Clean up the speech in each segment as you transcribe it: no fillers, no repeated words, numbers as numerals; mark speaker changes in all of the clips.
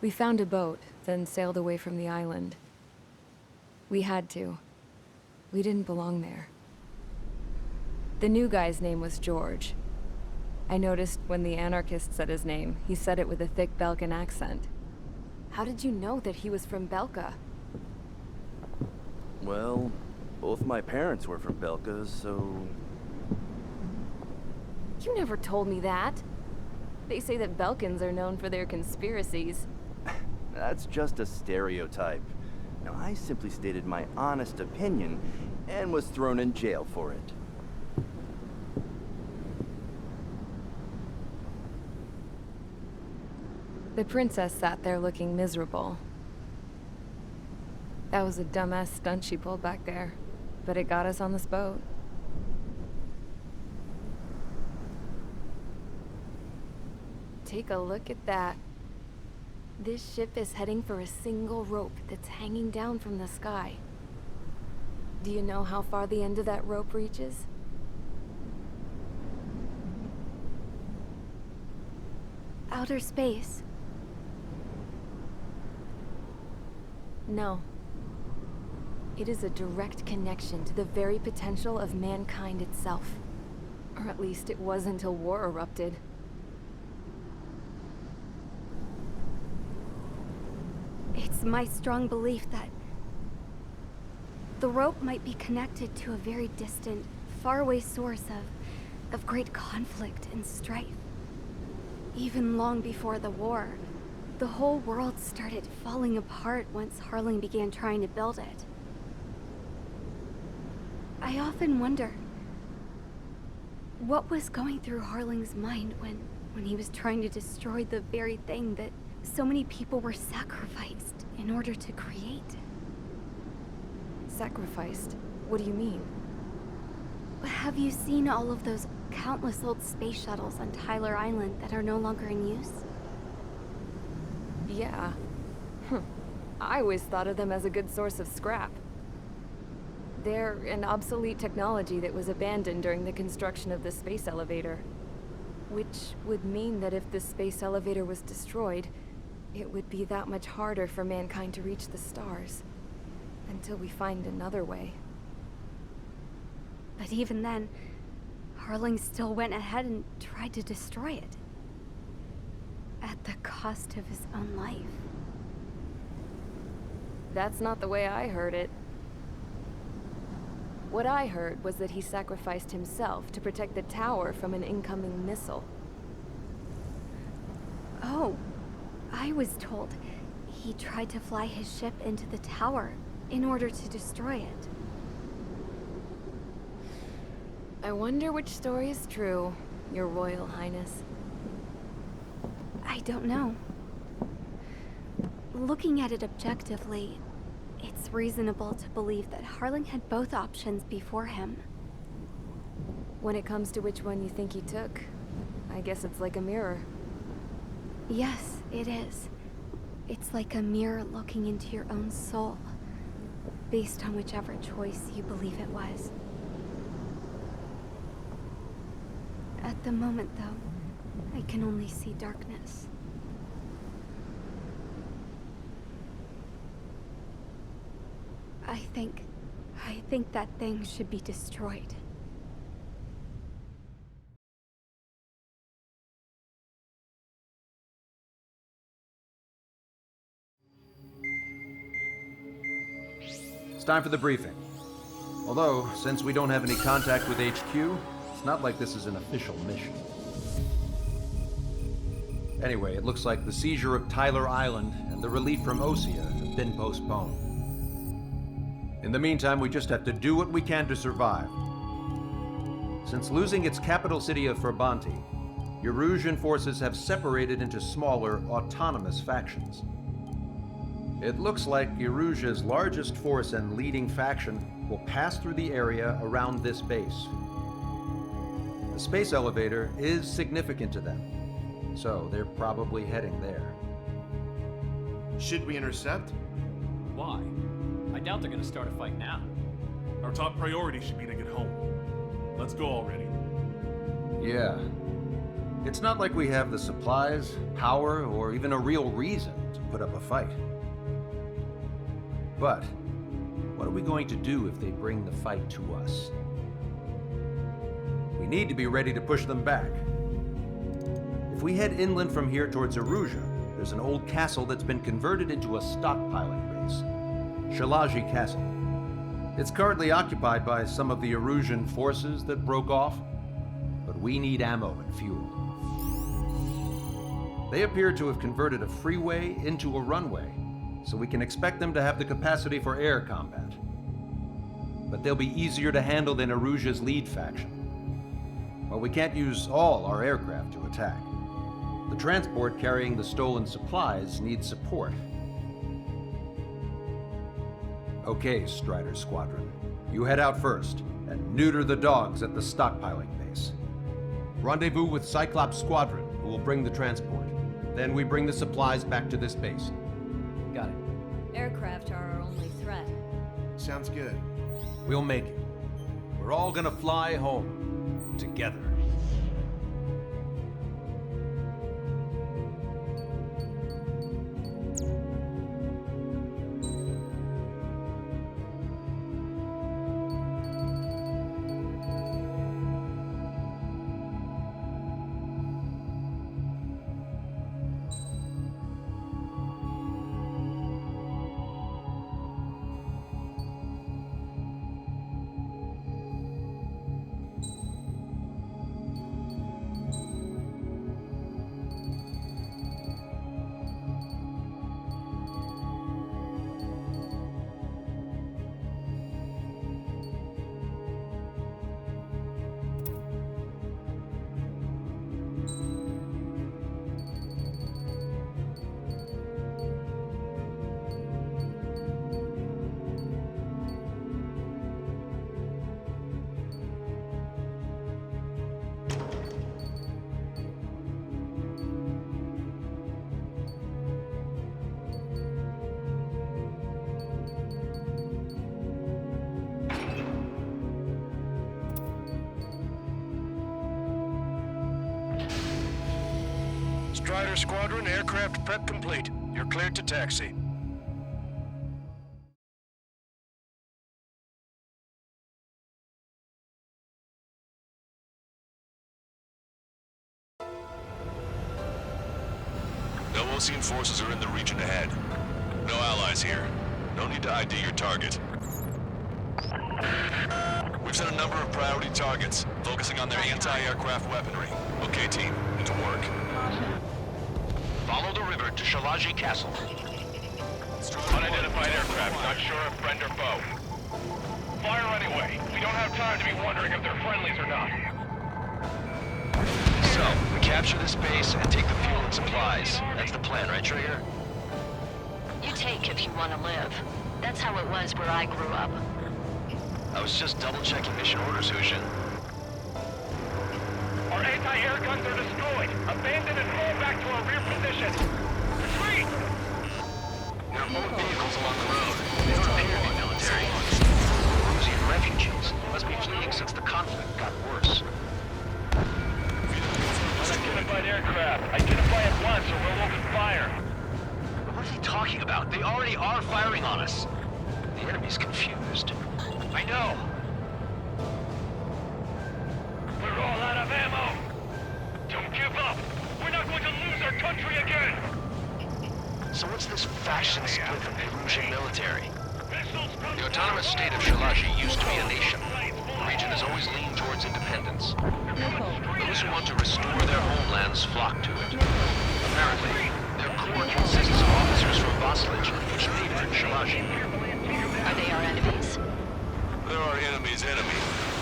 Speaker 1: We found a boat, then sailed away from the island. We had to. We didn't belong there. The new guy's name was George. I noticed when the anarchist said his name, he said it with a thick Belkan accent. How did you know that he was from Belka?
Speaker 2: Well, both my parents were from Belka, so...
Speaker 1: You never told me that. They say that Belkans are known for their conspiracies.
Speaker 2: That's just a stereotype. Now, I simply stated my honest opinion and was thrown in jail for it.
Speaker 1: The princess sat there looking miserable. That was a dumbass stunt she pulled back there, but it got us on this boat. Take a look at that. This ship is heading for a single rope that's hanging down from the sky. Do you know how far the end of that rope reaches?
Speaker 3: Outer space.
Speaker 1: No. It is a direct connection to the very potential of mankind itself. Or at least it was until war erupted.
Speaker 3: It's my strong belief that the rope might be connected to a very distant, faraway source of great conflict and strife. Even long before the war, the whole world started falling apart once Harling began trying to build it. I often wonder what was going through Harling's mind when he was trying to destroy the very thing that so many people were sacrificed in order to create.
Speaker 1: Sacrificed? What do you mean?
Speaker 3: Have you seen all of those countless old space shuttles on Tyler Island that are no longer in use?
Speaker 1: Yeah. I always thought of them as a good source of scrap. They're an obsolete technology that was abandoned during the construction of the space elevator. Which would mean that if the space elevator was destroyed, it would be that much harder for mankind to reach the stars. Until we find another way.
Speaker 3: But even then, Harling still went ahead and tried to destroy it. At the cost of his own life.
Speaker 1: That's not the way I heard it. What I heard was that he sacrificed himself to protect the tower from an incoming missile.
Speaker 3: Oh, I was told he tried to fly his ship into the tower in order to destroy it.
Speaker 1: I wonder which story is true, Your Royal Highness.
Speaker 3: I don't know. Looking at it objectively, it's reasonable to believe that Harling had both options before him.
Speaker 1: When it comes to which one you think he took, I guess it's like a mirror.
Speaker 3: Yes, it is. It's like a mirror looking into your own soul, based on whichever choice you believe it was. At the moment, though, I can only see darkness. I think that thing should be destroyed.
Speaker 4: It's time for the briefing. Although, since we don't have any contact with HQ, it's not like this is an official mission. Anyway, it looks like the seizure of Tyler Island and the relief from Osea have been postponed. In the meantime, we just have to do what we can to survive. Since losing its capital city of Ferbanti, Erusian forces have separated into smaller, autonomous factions. It looks like Erusia's largest force and leading faction will pass through the area around this base. The space elevator is significant to them, so they're probably heading there.
Speaker 5: Should we intercept?
Speaker 6: Why? I doubt they're gonna start a fight now.
Speaker 7: Our top priority should be to get home. Let's go already.
Speaker 4: Yeah. It's not like we have the supplies, power, or even a real reason to put up a fight. But what are we going to do if they bring the fight to us? We need to be ready to push them back. If we head inland from here towards Erusia, there's an old castle that's been converted into a stockpiling base. Shalaji Castle. It's currently occupied by some of the Erusian forces that broke off, but we need ammo and fuel. They appear to have converted a freeway into a runway, so we can expect them to have the capacity for air combat. But they'll be easier to handle than Erusia's lead faction. Well, we can't use all our aircraft to attack. The transport carrying the stolen supplies needs support. Okay, Strider Squadron. You head out first and neuter the dogs at the stockpiling base. Rendezvous with Cyclops Squadron, who will bring the transport. Then we bring the supplies back to this base.
Speaker 6: Got it.
Speaker 8: Aircraft are our only threat.
Speaker 5: Sounds good.
Speaker 4: We'll make it. We're all gonna fly home together.
Speaker 9: Strider Squadron, aircraft prep complete. You're cleared to taxi. No Osean forces are in the region ahead. No allies here. No need to ID your target. We've set a number of priority targets, focusing on their anti-aircraft weaponry. Okay, team, into work. Follow the river to Shalaji Castle. Unidentified aircraft, not sure if friend or foe. Fire anyway. We don't have time to be wondering if they're friendlies or not. So, we capture this base and take the fuel and supplies. That's the plan, right, Trigger?
Speaker 8: You take if you want to live. That's how it was where I grew up.
Speaker 9: I was just double-checking mission orders, Hushin.
Speaker 10: Our anti-air guns are destroyed. Abandon and fall back to our rear position. Retreat!
Speaker 9: There are more vehicles along the road. They don't appear to be military. Erusian refugees must be fleeing since the conflict got worse.
Speaker 10: Unidentified aircraft. Identify at once or we'll open fire.
Speaker 9: But what is he talking about? They already are firing on us. The enemy's confused. I know.
Speaker 10: We're all out of ammo. Don't give up. We're not going to lose our country again.
Speaker 9: So what's this faction split from the Erusian military?
Speaker 10: The
Speaker 9: autonomous state of Shalaji used to be a nation. The region has always leaned towards independence. Those who want to restore their homelands flock to it. Apparently, their core consists of officers from Vaslij, which favored Shalaji.
Speaker 8: Are they our enemies?
Speaker 9: They're our enemy's enemy,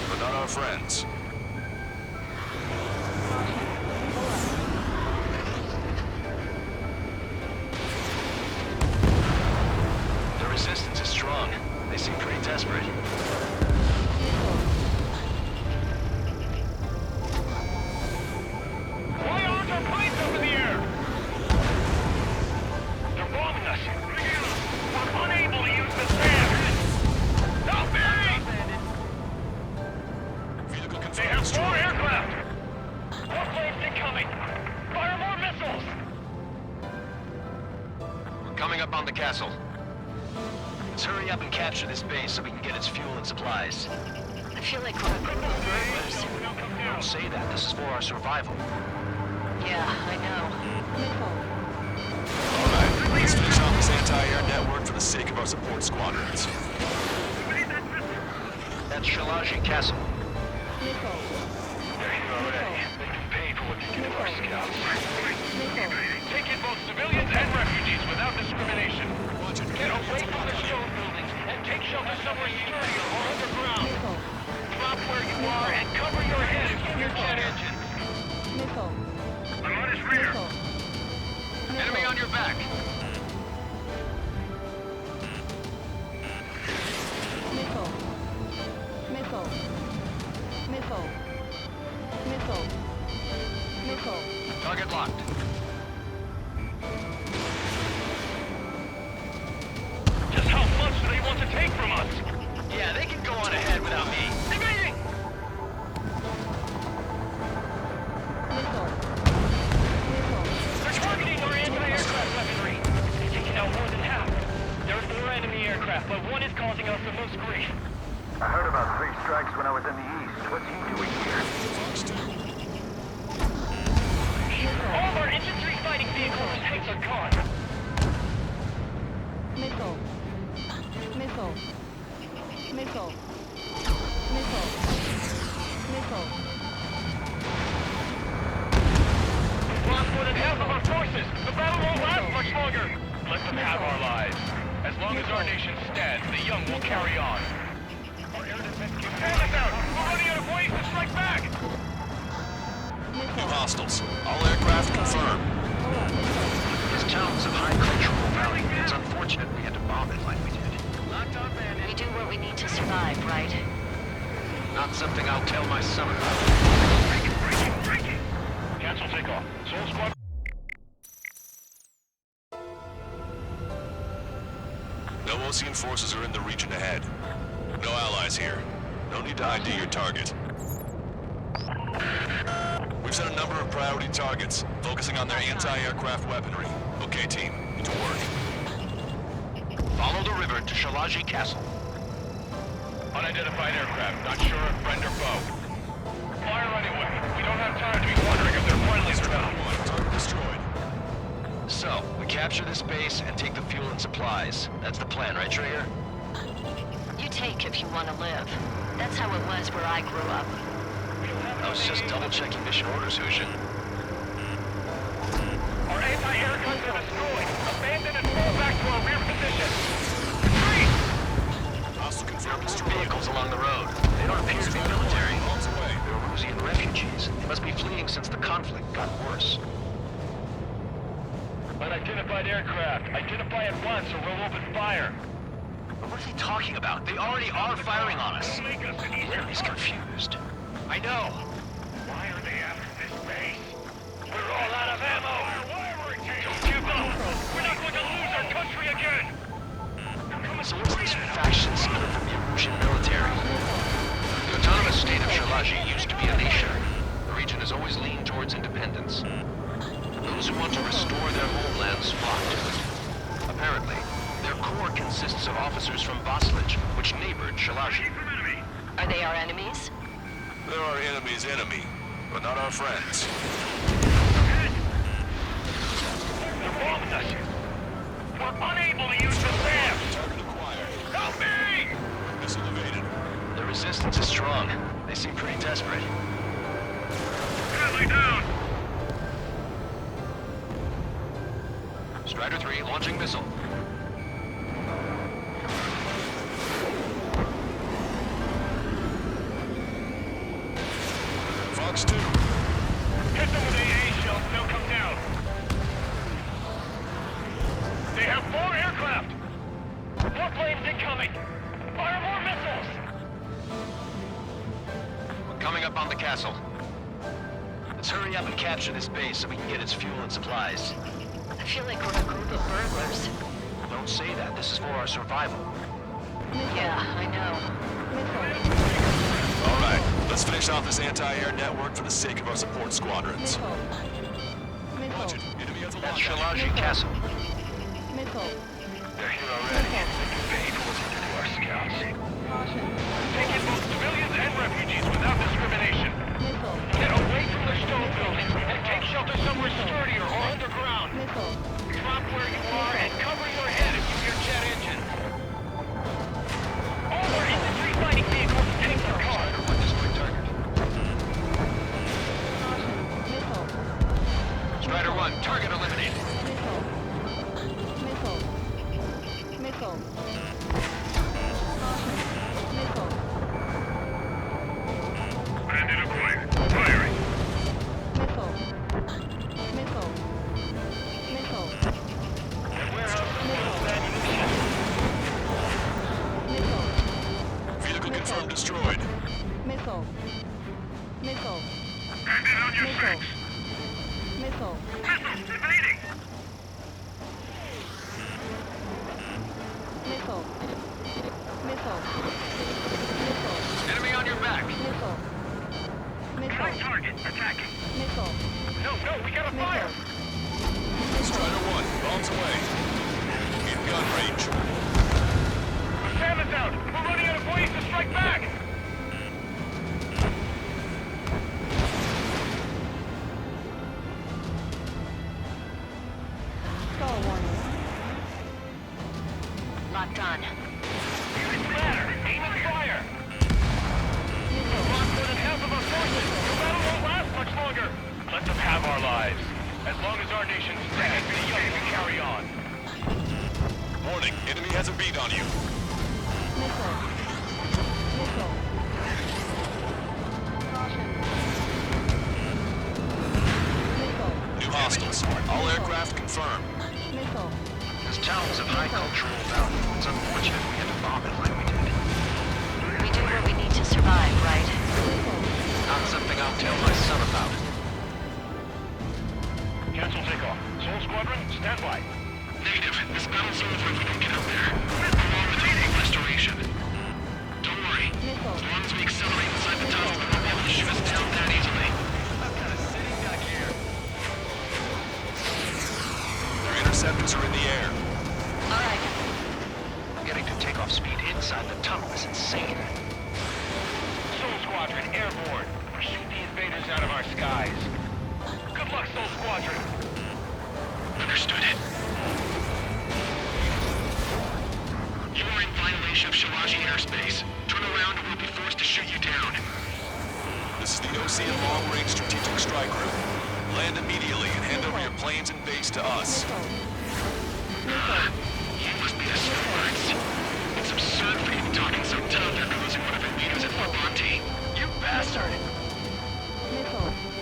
Speaker 9: but not our friends. The resistance is strong. They seem pretty desperate.
Speaker 10: Why aren't our planes up in the air? They're bombing us. We're unable to use the SAM. Help me! They have more aircraft! More planes incoming! Fire more missiles!
Speaker 9: coming up on the castle. Let's hurry up and capture this base so we can get its fuel and supplies.
Speaker 8: I feel like we're a group of burglars.
Speaker 9: Don't say that. This is for our survival.
Speaker 8: Yeah, I know.
Speaker 10: Alright, let's finish off this anti-air network for the sake of our support squadrons.
Speaker 9: That's Shalaji Castle.
Speaker 10: They're here already. They can pay for what they did to our scouts. Take in both civilians and refugees without discrimination. Get away from the stone buildings and take shelter somewhere sturdier or underground. Drop where you are and cover your head if you hear jet engines. I'm on his rear.
Speaker 9: Enemy on your back. Target locked.
Speaker 10: Just how much do they want to take from us?
Speaker 9: Yeah, they can go on ahead without me. Evading!
Speaker 10: They're targeting our anti-aircraft weaponry. They're taking out more than half. There are 4 enemy aircraft, but one is causing us the most grief.
Speaker 11: I heard about 3 strikes when I was in the east. What's he doing here?
Speaker 10: All of our infantry fighting vehicles and tanks are gone. We've lost more than half of our forces. The battle won't last much longer. Let them have our lives. As long as our nation stands, the young will carry on. Our air defense keeps us out. We're running out of ways to strike back.
Speaker 9: New hostiles. All aircraft confirmed. This town's of high cultural value. It's unfortunate we had to bomb it like we did.
Speaker 8: We do what we need to survive, right?
Speaker 9: Not something I'll tell my son about.
Speaker 10: Breaking. Cancel takeoff. Soul Squad.
Speaker 12: No Osean forces are in the region ahead. No allies here. No need to ID your target. We've set a number of priority targets, focusing on their anti-aircraft weaponry. Okay, team, to work.
Speaker 9: Follow the river to Shalaji Castle.
Speaker 10: Unidentified aircraft. Not sure if friend or foe. Fire anyway. We don't have time to be wondering if they're friendlies or not.
Speaker 12: Target destroyed.
Speaker 9: So, we capture this base and take the fuel and supplies. That's the plan, right, Traeger?
Speaker 8: You take if you want to live. That's how it was where I grew up.
Speaker 9: I was just double-checking mission orders, Hushin.
Speaker 10: Our anti-air guns are destroyed. Abandon and fall back to our rear position. Retreat!
Speaker 12: Hostile confirmed
Speaker 9: More
Speaker 12: destroyed.
Speaker 9: vehicles along the road. They don't appear to be military. They're Rusian refugees. They must be fleeing since the conflict got worse.
Speaker 10: Unidentified aircraft. Identify at once or we'll open fire.
Speaker 9: But what is he talking about? They already are firing on us.
Speaker 10: Don't make us an easy
Speaker 9: He's
Speaker 10: target.
Speaker 9: confused. I know.
Speaker 10: Why are they after this base? We're all out of ammo! Don't give up! We're not going to lose our country again!
Speaker 9: So what's this faction split from the Russian military? The autonomous state of Shalaji used to be a nation. The region has always leaned towards independence. Those who want to restore their homelands flock to it. Apparently, their core consists of officers from Vaslij, which neighbored Shalaji.
Speaker 8: Are they our enemies?
Speaker 12: They're our enemy's enemy, but not our friends.
Speaker 10: They're bombing us! We're unable to use the ramps!
Speaker 12: Target acquired.
Speaker 10: Help me!
Speaker 12: Missile evaded.
Speaker 9: The resistance is strong. They seem pretty desperate.
Speaker 10: Stanley down!
Speaker 9: Strider 3 launching missile.
Speaker 12: Fox 2.
Speaker 10: Hit them with AA shells and they'll come down. They have 4 aircraft! More planes incoming! Fire more missiles!
Speaker 9: We're coming up on the castle. Let's hurry up and capture this base so we can get its fuel and supplies.
Speaker 8: I feel like we're a group of burglars.
Speaker 9: Don't say that. This is for our survival.
Speaker 8: Yeah, I know.
Speaker 12: All right, let's finish off this anti-air network for the sake of our support squadrons. Roger. Enemy has a
Speaker 9: That's
Speaker 12: lock.
Speaker 9: Shalaji Castle.
Speaker 3: Missile.
Speaker 10: They're here already. They can pay for what they do to our scouts. Take in both civilians and refugees without discrimination. Get away from the stone buildings and take shelter somewhere sturdier or underground. Drop where you are and cover your head if you hear jet engines. All our infantry fighting vehicles, take the car.
Speaker 9: Strider 1, target eliminated.
Speaker 10: Bandit acquired. Firing. That warehouse is full of ammunition.
Speaker 12: Vehicle confirmed destroyed.
Speaker 10: Bandit on your six. Missiles evading.
Speaker 9: Enemy on your back.
Speaker 10: Right target. Attacking. No, we gotta fire.
Speaker 12: Strider 1, bombs away. In gun range.
Speaker 10: Sam is out. We're running out of ways to strike back.
Speaker 8: Locked on.
Speaker 10: What's the matter? Aim and fire. Lost more than half of our forces. Your battle won't last much longer. Let them have our lives. As long as our nation stands, the young will carry on.
Speaker 12: Warning, enemy has a beat on you. New hostiles. All aircraft confirmed.
Speaker 9: This town was of high cultural value. It's unfortunate we had to bomb it like we did.
Speaker 8: We do what we need to survive, right?
Speaker 9: Not something I'll tell my son about.
Speaker 10: Cancel takeoff. Soul Squadron, stand by.
Speaker 9: Negative. This battle zone is where we can get up there. Along with total restoration. Don't worry. As long as we accelerate inside the tunnel, we won't be able to shoot us down that easily.
Speaker 10: I've got a city duck here.
Speaker 12: Their interceptors are in the air.
Speaker 8: Alright.
Speaker 9: Getting to takeoff speed inside the tunnel is insane.
Speaker 10: Soul Squadron, airborne. Shoot the invaders out of our skies. Good luck, Soul Squadron.
Speaker 9: Understood it. You are in violation of Shiraji airspace. Turn around or we'll be forced to shoot you down.
Speaker 12: This is the Osean Long Range Strategic Strike Group. Land immediately and hand over your planes and base to us.
Speaker 9: You must be the stewards. It's absurd for you to talk in so tough they're closing one of the meters at Fort Monty. You bastard!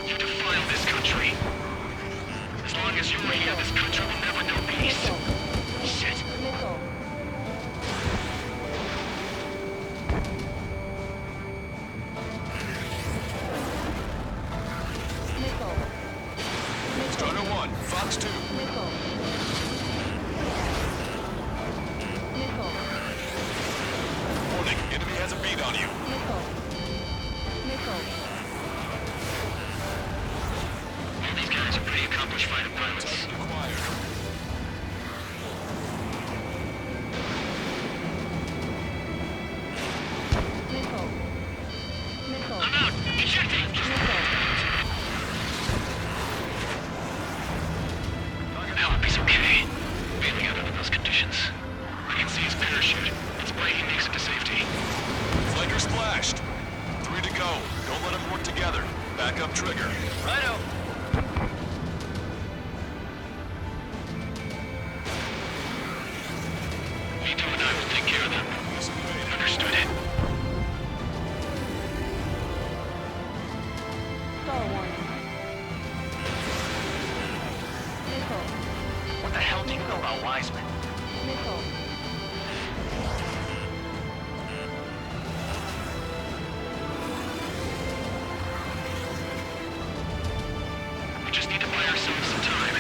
Speaker 9: You defile this country. As long as you're here, this country will never know peace. Shit.
Speaker 12: Strider 1, Fox 2. Warning, enemy has a beat on you.
Speaker 9: All these guys are pretty accomplished fighter pilots.
Speaker 12: Acquired.
Speaker 9: I'm out! Ejecting! Now he's okay. Bailing out under those conditions. I can see his parachute. Let's pray he makes it to safety.
Speaker 12: Flanker splashed. 3 to go. Don't let them work together. Back up trigger.
Speaker 6: Righto.
Speaker 9: Vito and I will take care of them. Understood it. What the hell do you know about Wiseman? We just need to buy ourselves some time.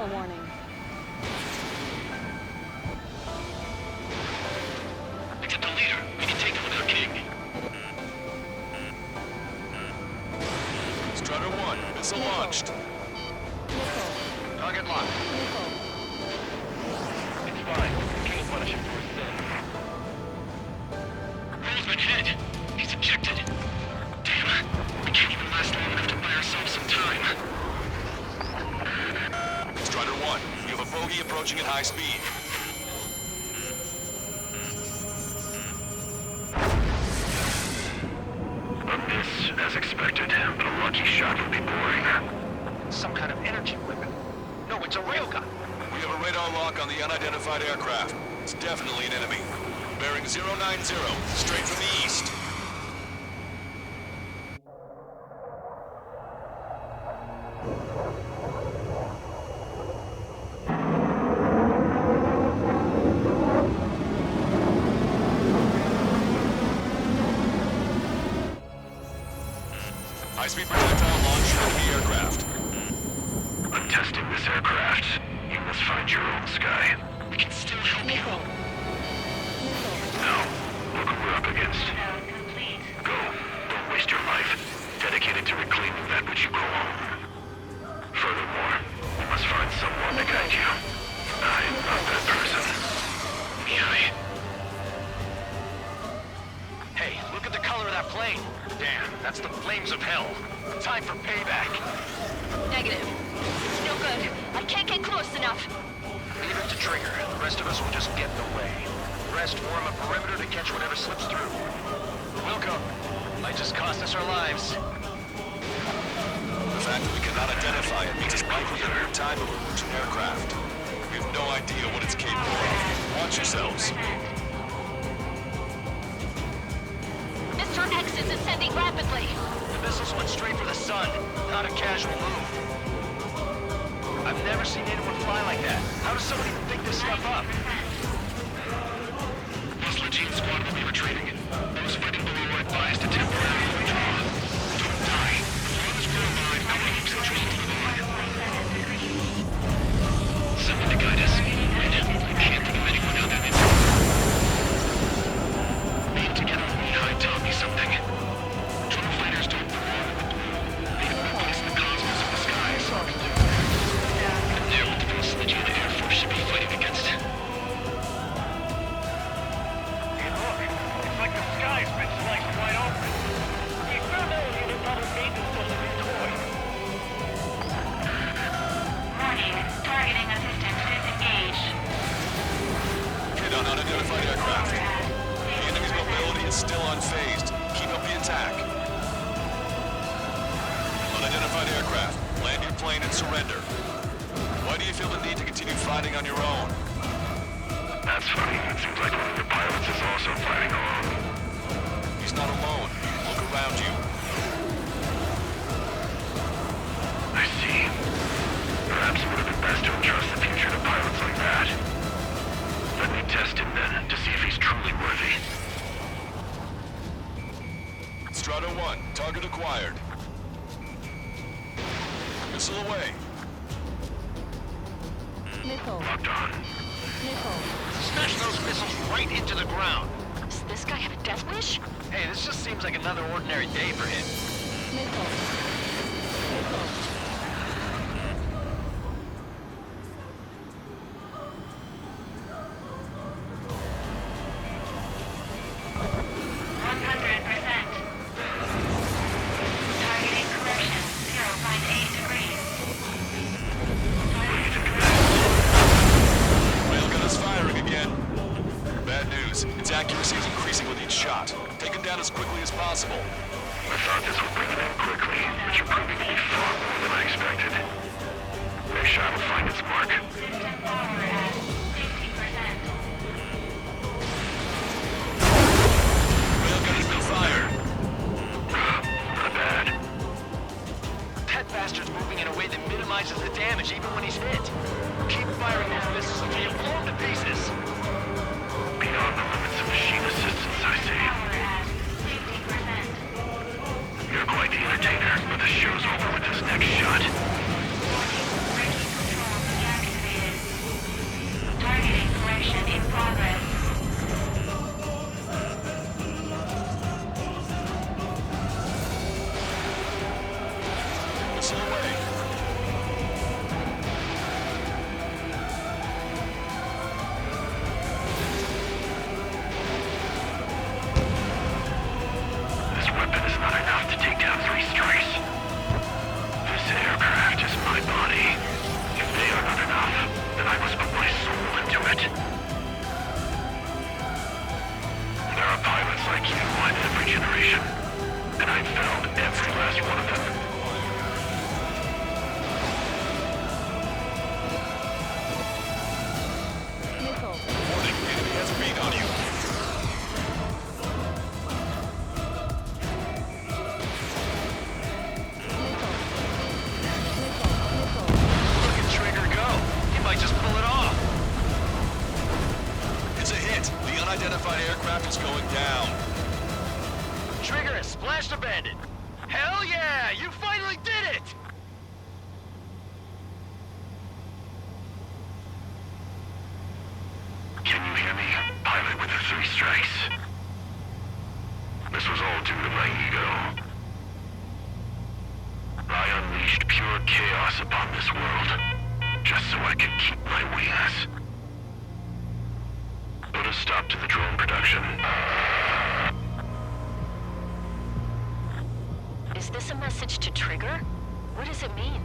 Speaker 13: Recall warning.
Speaker 9: We get the leader. We can take him with our king.
Speaker 12: Strider 1, missile launched.
Speaker 9: Target locked.
Speaker 10: It's fine. King will punish him for his sins.
Speaker 9: Roll's been hit. He's ejected. Damn. We can't even last long enough to buy ourselves some time.
Speaker 12: Strider 1, you have a bogey approaching at high speed.
Speaker 10: A miss, as expected, but a lucky shot would be boring.
Speaker 9: Some kind of energy weapon. No, it's a railgun.
Speaker 12: We have a radar lock on the unidentified aircraft. It's definitely an enemy. Bearing 090, straight from the east. High-speed projectile launch from the aircraft.
Speaker 10: I'm testing this aircraft. You must find your own sky.
Speaker 9: We can still help you.
Speaker 10: Now, look who we're up against. Go. Don't waste your life. Dedicate it to reclaiming that which you call home. Furthermore, we must find someone to guide you. I'm not that person. Mihai.
Speaker 9: Hey, look at the color of that plane. Damn, that's the flames of hell. Time for payback.
Speaker 8: Negative. No good. I can't get close enough.
Speaker 9: Leave it to Trigger. The rest of us will just get in the way. The rest form a perimeter to catch whatever slips through. Wilco, might just cost us our lives.
Speaker 12: The fact that we cannot identify it means it's likely a new type of emergent aircraft. We have no idea what it's capable of. Watch yourselves.
Speaker 8: Mr. X is ascending rapidly.
Speaker 9: The missiles went straight for the sun. Not a casual move. I've never seen anyone fly like that. How does somebody pick this stuff up?
Speaker 10: Muscle Gene Squad will be retreating. Those fighting below are advised to temporarily withdraw. Don't die. As long as we're alive, our hopes and dreams live on. Someone to guide us. I can't think of anyone other than you. Being together with Mihai taught me something. True fighters don't belong with the blue. They have no place in the cosmos of the skies. And they're what the facility of the Air Force should be fighting against.
Speaker 9: Hey, look. It's like the sky's been sliced wide open. The experimental unit probably made this stuff a big toy.
Speaker 8: Warning. Targeting assistant disengaged.
Speaker 12: Hit on unidentified aircraft. The enemy's mobility is still unfazed. Keep up the attack. Unidentified aircraft. Land your plane and surrender. Why do you feel the need to continue fighting on your own?
Speaker 10: That's funny. It seems like one of your pilots is also fighting alone.
Speaker 12: He's not alone. Look around you.
Speaker 10: I see. Perhaps it would have been best to entrust the future to pilots like that. Let me test him then, to see if he's truly worthy.
Speaker 12: Strata 1, target acquired. Missile away.
Speaker 13: Nickel.
Speaker 10: Locked on.
Speaker 13: Nickel.
Speaker 9: Smash those missiles right into the ground.
Speaker 8: Does this guy have a death wish?
Speaker 9: Hey, this just seems like another ordinary day for him.
Speaker 13: Nickel. Nickel.
Speaker 12: Railgun is firing again. Bad news. Its accuracy is increasing with each shot. Take it down as quickly as possible.
Speaker 10: I thought this would bring it in quickly, but you're proving to be far more than I expected. Next shot will find its mark.
Speaker 12: Railgun has been fired.
Speaker 10: Not bad.
Speaker 9: That bastard's moving in a way that minimizes the damage even when he's hit. Keep firing those missiles until you blow him to pieces.
Speaker 10: Beyond the limits of machine assistance, I say. You're quite the entertainer, but the show's over with this next shot. simulation, and I found every last one of them.
Speaker 13: Nickel.
Speaker 12: Warning, enemy has a beat on you.
Speaker 9: Look at Trigger go. He might just pull it off.
Speaker 12: It's a hit. The unidentified aircraft is going down.
Speaker 9: Trigger has splashed a bandit. Hell yeah! You finally did it!
Speaker 10: Can you hear me? Pilot with the 3 strikes. This was all due to my ego. I unleashed pure chaos upon this world, just so I could keep my wings. Put a stop to the drone production.
Speaker 8: Is this a message to Trigger? What does it mean?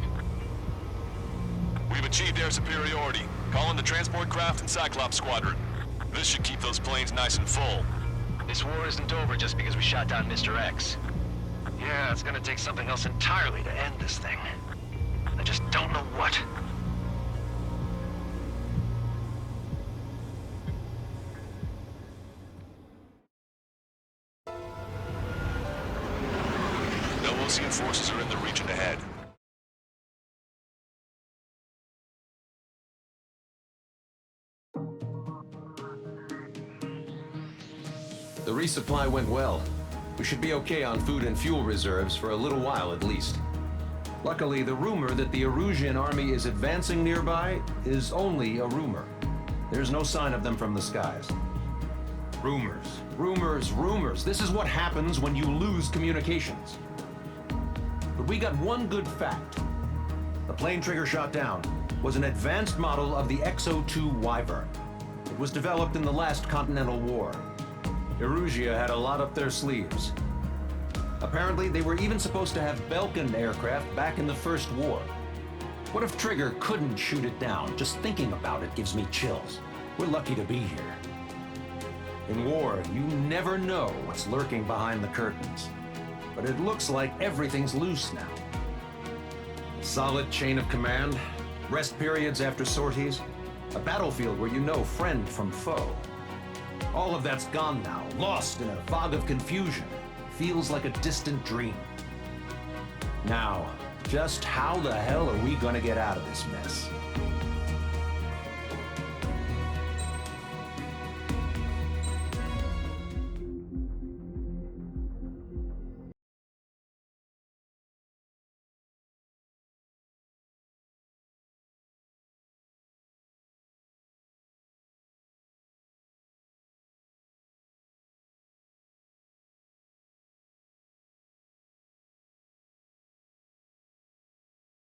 Speaker 12: We've achieved air superiority. Call in the transport craft and Cyclops Squadron. This should keep those planes nice and full.
Speaker 9: This war isn't over just because we shot down Mr. X. Yeah, it's gonna take something else entirely to end this thing. I just don't know what.
Speaker 12: No Osean forces are in the region ahead.
Speaker 4: The resupply went well. We should be okay on food and fuel reserves for a little while at least. Luckily, the rumor that the Erusian army is advancing nearby is only a rumor. There's no sign of them from the skies. Rumors, rumors, rumors. This is what happens when you lose communications. But we got one good fact. The plane Trigger shot down was an advanced model of the XO-2 Wyvern. It was developed in the last Continental War. Erusia had a lot up their sleeves. Apparently, they were even supposed to have Belkin aircraft back in the First War. What if Trigger couldn't shoot it down? Just thinking about it gives me chills. We're lucky to be here. In war, you never know what's lurking behind the curtains. But it looks like everything's loose now. Solid chain of command, rest periods after sorties, a battlefield where you know friend from foe. All of that's gone now, lost in a fog of confusion. Feels like a distant dream. Now, just how the hell are we gonna get out of this mess?